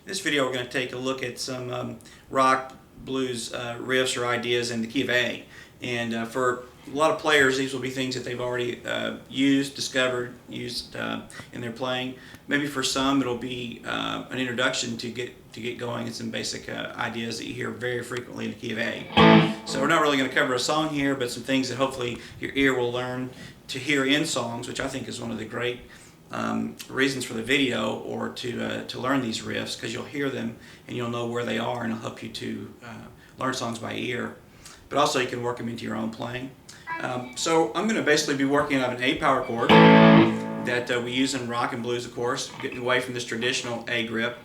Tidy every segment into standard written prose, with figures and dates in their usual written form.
In this video we're going to take a look at some rock, blues riffs or ideas in the key of A. And for a lot of players, these will be things that they've already discovered, used in their playing. Maybe for some it'll be an introduction to get going and some basic ideas that you hear very frequently in the key of A. So we're not really going to cover a song here, but some things that hopefully your ear will learn to hear in songs, which I think is one of the great reasons for the video, or to learn these riffs, because you'll hear them and you'll know where they are, and it'll help you to learn songs by ear. But also you can work them into your own playing. So I'm going to basically be working on an A power chord that we use in rock and blues, of course, getting away from this traditional A grip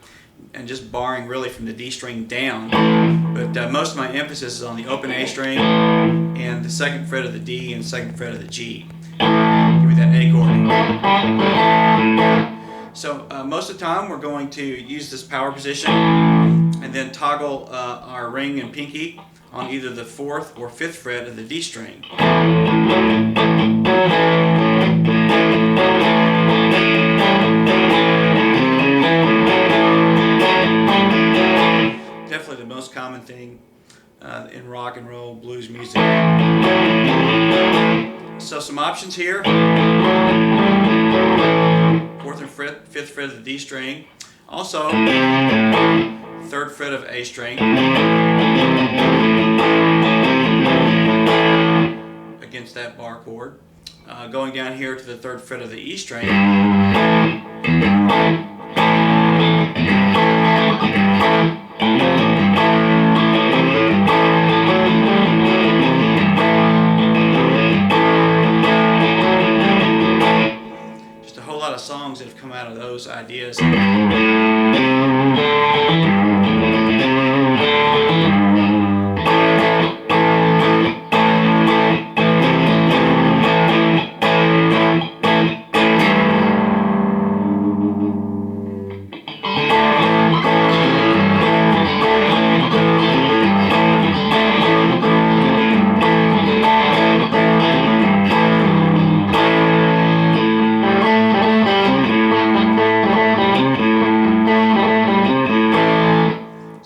and just barring really from the D string down. But most of my emphasis is on the open A string and the second fret of the D and second fret of the G. Give me that A chord. So most of the time we're going to use this power position and then toggle our ring and pinky on either the 4th or 5th fret of the D string. Definitely the most common thing in rock and roll blues music. So some options here: 4th and 5th fret of the D string, also 3rd fret of A string against that bar chord, going down here to the 3rd fret of the E string, just a whole lot of songs that have come out of those ideas.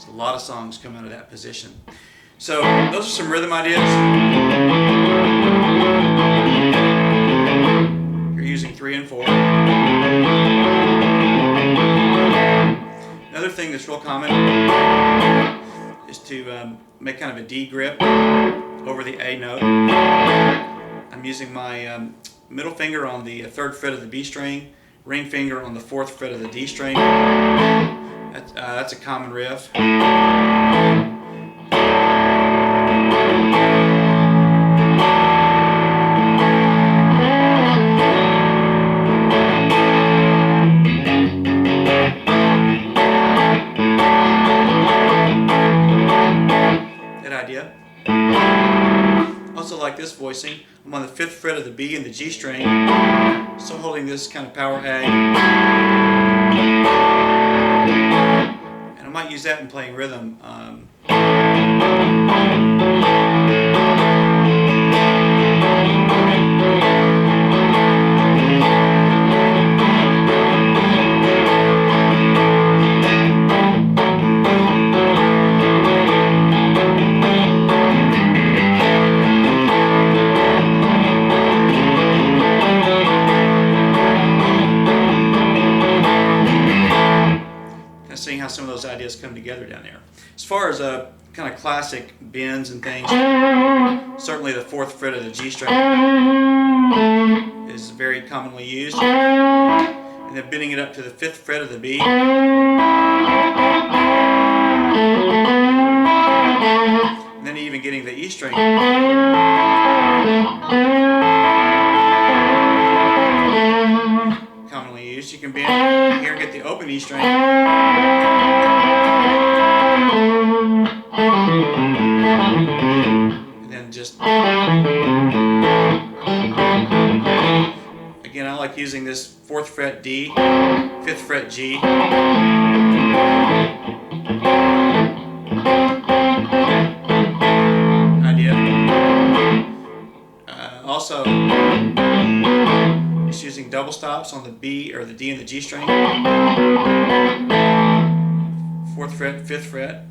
A lot of songs come out of that position. So those are some rhythm ideas. You're using 3 and 4. Another thing that's real common is to make kind of a D grip over the A note. I'm using my middle finger on the 3rd fret of the B string, ring finger on the 4th fret of the D string. That's a common riff. That idea. Also like this voicing, I'm on the 5th fret of the B and the G string, so holding this kind of power A. And I might use that in playing rhythm. Seeing how some of those ideas come together down there. As far as kind of classic bends and things, certainly the 4th fret of the G string is very commonly used, and then bending it up to the 5th fret of the B, and then even getting the E string. Commonly used. You can bend here and get the open E string. And then just again, I like using this 4th fret D, 5th fret G. Idea. Also, just using double stops on the B or the D and the G string. 4th fret, 5th fret.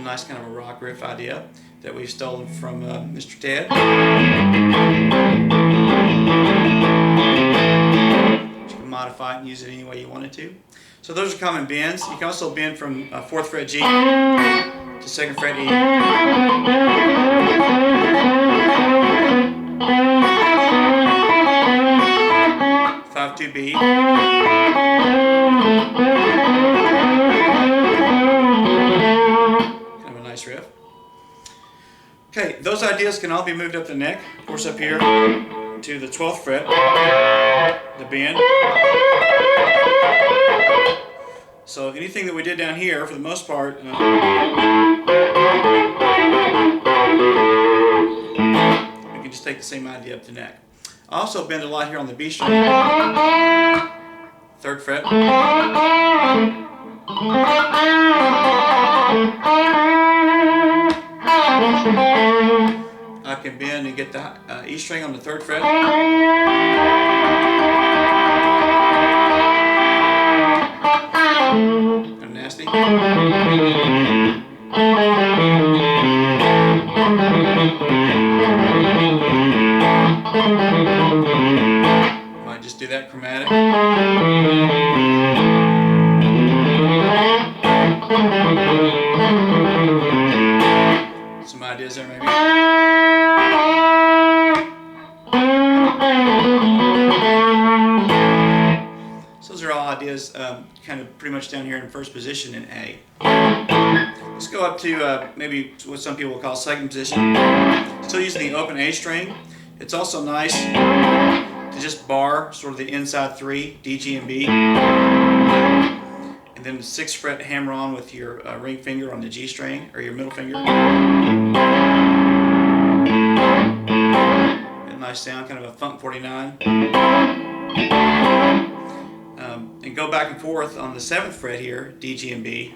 Nice kind of a rock riff idea that we've stolen from Mr. Ted. You can modify it and use it any way you wanted to. So those are common bends. You can also bend from 4th fret G to 2nd fret E. 5-2 B. Riff. Okay, those ideas can all be moved up the neck. Of course, up here to the 12th fret, the bend. So anything that we did down here, for the most part, we can just take the same idea up the neck. I also bend a lot here on the B string, 3rd fret. I can bend and get the E string on the 3rd fret. Kind of nasty. Might just do that chromatic. Some ideas there maybe. So those are all ideas kind of pretty much down here in first position in A. Let's go up to maybe what some people will call second position. Still using the open A string. It's also nice to just bar sort of the inside 3, D, G, and B. And then the 6th fret hammer on with your ring finger on the G string, or your middle finger. A nice sound, kind of a funk 49. And go back and forth on the 7th fret here, D, G, and B.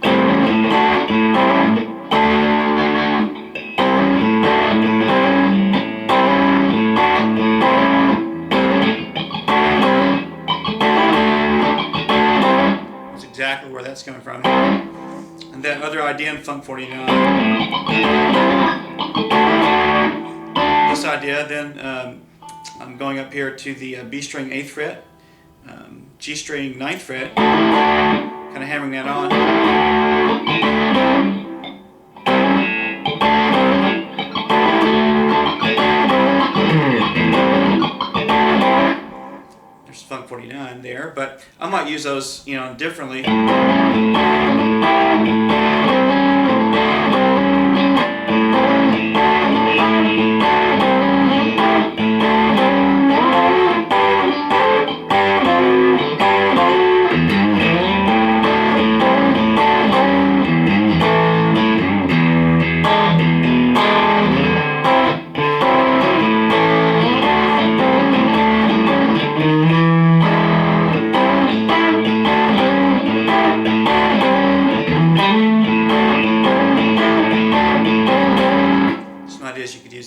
Exactly where that's coming from. And that other idea in Funk 49. This idea, then I'm going up here to the B string 8th fret, G string 9th fret, kind of hammering that on. There's Funk 49 there, but I might use those, differently.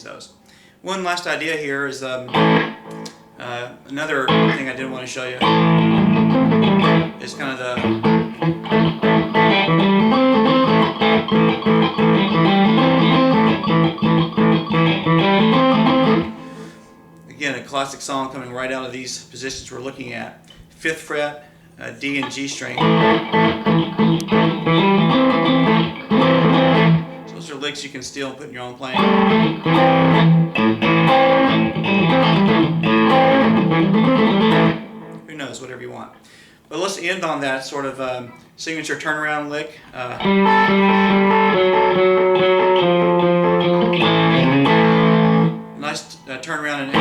Those. One last idea here is another thing I did want to show you is kind of the again, a classic song coming right out of these positions we're looking at. 5th fret, D and G string. Those are licks you can steal and put in your own playing. Who knows, whatever you want. But let's end on that sort of signature turnaround lick. Nice turnaround in A.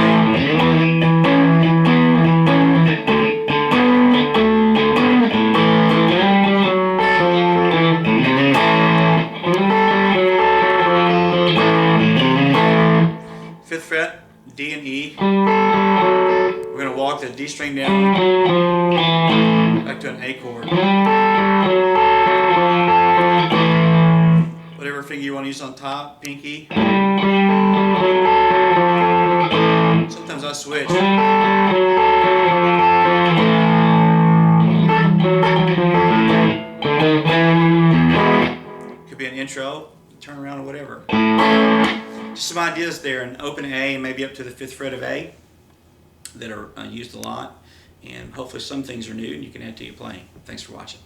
Fifth fret, D and E. walk the D string down back to an A chord. Whatever finger you want to use on top, pinky. Sometimes I switch. Could be an intro, turn around or whatever. Just some ideas there, an open A and maybe up to the 5th fret of A that are used a lot, and hopefully some things are new and you can add to your playing. Thanks for watching.